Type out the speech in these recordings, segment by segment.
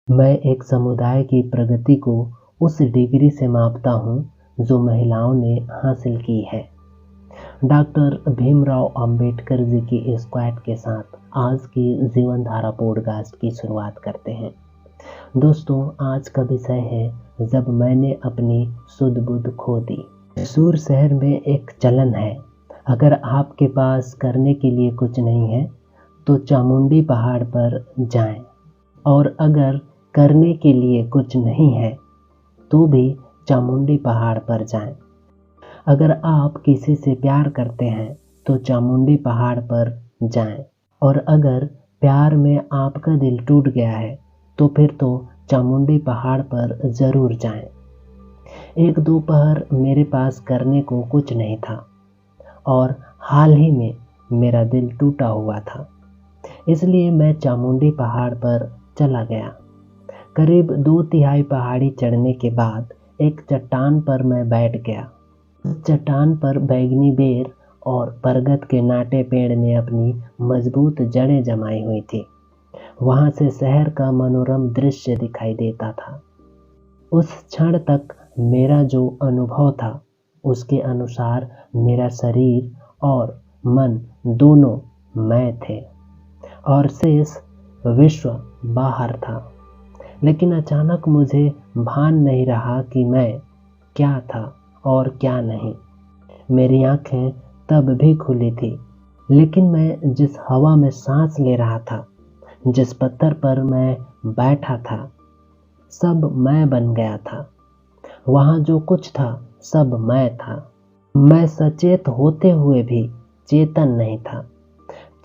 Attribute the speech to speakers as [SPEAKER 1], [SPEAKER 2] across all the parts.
[SPEAKER 1] मैं एक समुदाय की प्रगति को उस डिग्री से मापता हूँ जो महिलाओं ने हासिल की है। डॉक्टर भीमराव अंबेडकर जी की स्क्वाड के साथ आज की जीवन धारा पॉडकास्ट की शुरुआत करते हैं। दोस्तों, आज का विषय है जब मैंने अपनी सुध बुध खो दी। मैसूर शहर में एक चलन है, अगर आपके पास करने के लिए कुछ नहीं है तो चामुंडी पहाड़ पर जाएं, और अगर करने के लिए कुछ नहीं है तो भी चामुंडी पहाड़ पर जाएं। अगर आप किसी से प्यार करते हैं तो चामुंडी पहाड़ पर जाएं, और अगर प्यार में आपका दिल टूट गया है तो फिर तो चामुंडी पहाड़ पर ज़रूर जाएं। एक दोपहर मेरे पास करने को कुछ नहीं था और हाल ही में मेरा दिल टूटा हुआ था, इसलिए मैं चामुंडी पहाड़ पर चला गया। करीब 2/3 पहाड़ी चढ़ने के बाद एक चट्टान पर मैं बैठ गया। उस चट्टान पर बैंगनी बेर और बरगद के नाटे पेड़ ने अपनी मजबूत जड़ें जमाई हुई थी। वहां से शहर का मनोरम दृश्य दिखाई देता था। उस क्षण तक मेरा जो अनुभव था उसके अनुसार मेरा शरीर और मन दोनों मैं थे और शेष विश्व बाहर था। लेकिन अचानक मुझे भान नहीं रहा कि मैं क्या था और क्या नहीं। मेरी आंखें तब भी खुली थी, लेकिन मैं जिस हवा में सांस ले रहा था, जिस पत्थर पर मैं बैठा था, सब मैं बन गया था। वहाँ जो कुछ था सब मैं था। मैं सचेत होते हुए भी चेतन नहीं था।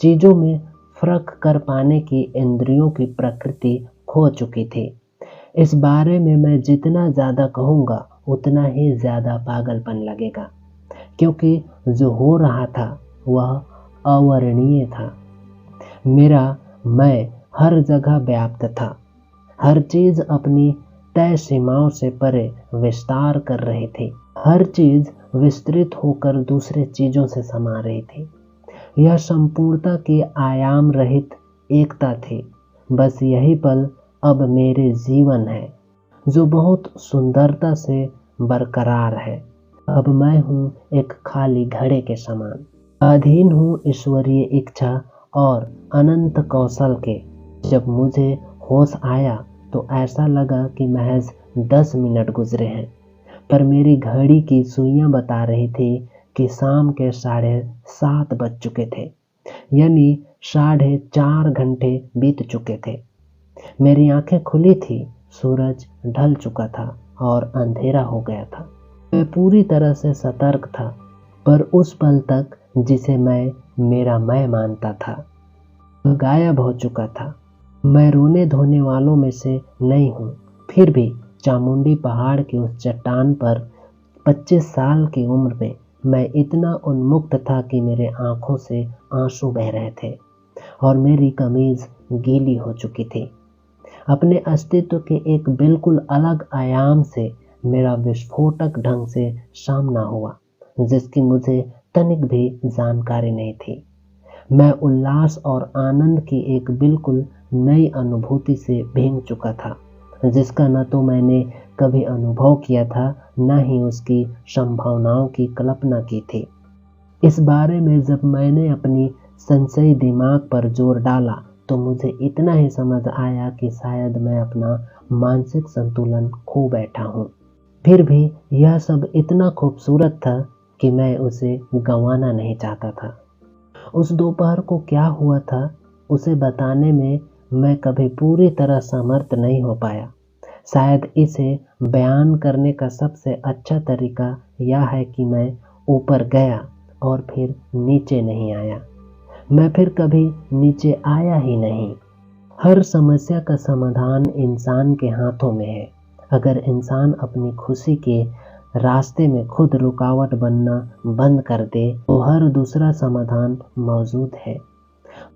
[SPEAKER 1] चीज़ों में फर्क कर पाने की इंद्रियों की प्रकृति खो चुकी थी। इस बारे में मैं जितना ज़्यादा कहूँगा उतना ही ज़्यादा पागलपन लगेगा, क्योंकि जो हो रहा था वह अवर्णनीय था। मेरा मैं हर जगह व्याप्त था। हर चीज़ अपनी तय सीमाओं से परे विस्तार कर रही थी। हर चीज़ विस्तृत होकर दूसरे चीज़ों से समा रही थी। यह संपूर्णता की आयाम रहित एकता थी। बस यही पल अब मेरे जीवन है, जो बहुत सुंदरता से बरकरार है। अब मैं हूँ एक खाली घड़े के समान, अधीन हूँ ईश्वरीय इच्छा और अनंत कौशल के। जब मुझे होश आया तो ऐसा लगा कि महज 10 मिनट गुजरे हैं, पर मेरी घड़ी की सुइयां बता रही थी कि शाम के 7:30 बज चुके थे, यानी 4.5 घंटे बीत चुके थे। मेरी आंखें खुली थी, सूरज ढल चुका था और अंधेरा हो गया था। मैं पूरी तरह से सतर्क था, पर उस पल तक जिसे मैं मेरा मैं मानता था गायब हो चुका था। मैं रोने धोने वालों में से नहीं हूँ, फिर भी चामुंडी पहाड़ की उस चट्टान पर 25 साल की उम्र में मैं इतना उन्मुक्त था कि मेरे आंखों से आंसू बह रहे थे और मेरी कमीज गीली हो चुकी थी। अपने अस्तित्व के एक बिल्कुल अलग आयाम से मेरा विस्फोटक ढंग से सामना हुआ, जिसकी मुझे तनिक भी जानकारी नहीं थी। मैं उल्लास और आनंद की एक बिल्कुल नई अनुभूति से भीग चुका था, जिसका न तो मैंने कभी अनुभव किया था, न ही उसकी संभावनाओं की कल्पना की थी। इस बारे में जब मैंने अपनी संशयी दिमाग पर जोर डाला तो मुझे इतना ही समझ आया कि शायद मैं अपना मानसिक संतुलन खो बैठा हूँ। फिर भी यह सब इतना खूबसूरत था कि मैं उसे गंवाना नहीं चाहता था। उस दोपहर को क्या हुआ था उसे बताने में मैं कभी पूरी तरह समर्थ नहीं हो पाया। शायद इसे बयान करने का सबसे अच्छा तरीका यह है कि मैं ऊपर गया और फिर नीचे नहीं आया। मैं फिर कभी नीचे आया ही नहीं। हर समस्या का समाधान इंसान के हाथों में है। अगर इंसान अपनी खुशी के रास्ते में खुद रुकावट बनना बंद कर दे तो हर दूसरा समाधान मौजूद है।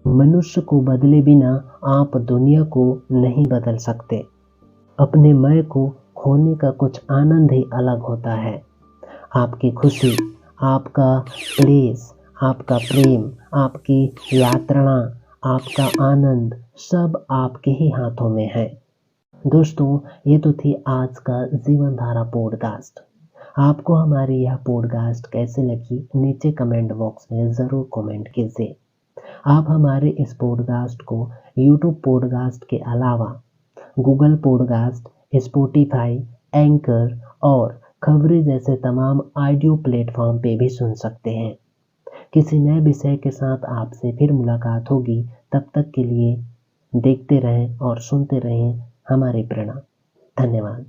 [SPEAKER 1] मनुष्य को बदले बिना आप दुनिया को नहीं बदल सकते। अपने मैं को खोने का कुछ आनंद ही अलग होता है। आपकी खुशी, आपका क्लेश, आपका प्रेम, आपकी यात्रा, आपका आनंद सब आपके ही हाथों में है। दोस्तों, ये तो थी आज का जीवन धारा पॉडकास्ट। आपको हमारी यह पॉडकास्ट कैसे लगी नीचे कमेंट बॉक्स में ज़रूर कमेंट कीजिए। आप हमारे इस पॉडकास्ट को यूट्यूब पॉडकास्ट के अलावा गूगल पॉडकास्ट, स्पॉटिफाई, एंकर और खबरें जैसे तमाम ऑडियो प्लेटफॉर्म पे भी सुन सकते हैं। किसी नए विषय के साथ आपसे फिर मुलाकात होगी। तब तक के लिए देखते रहें और सुनते रहें हमारी प्रेरणा। धन्यवाद।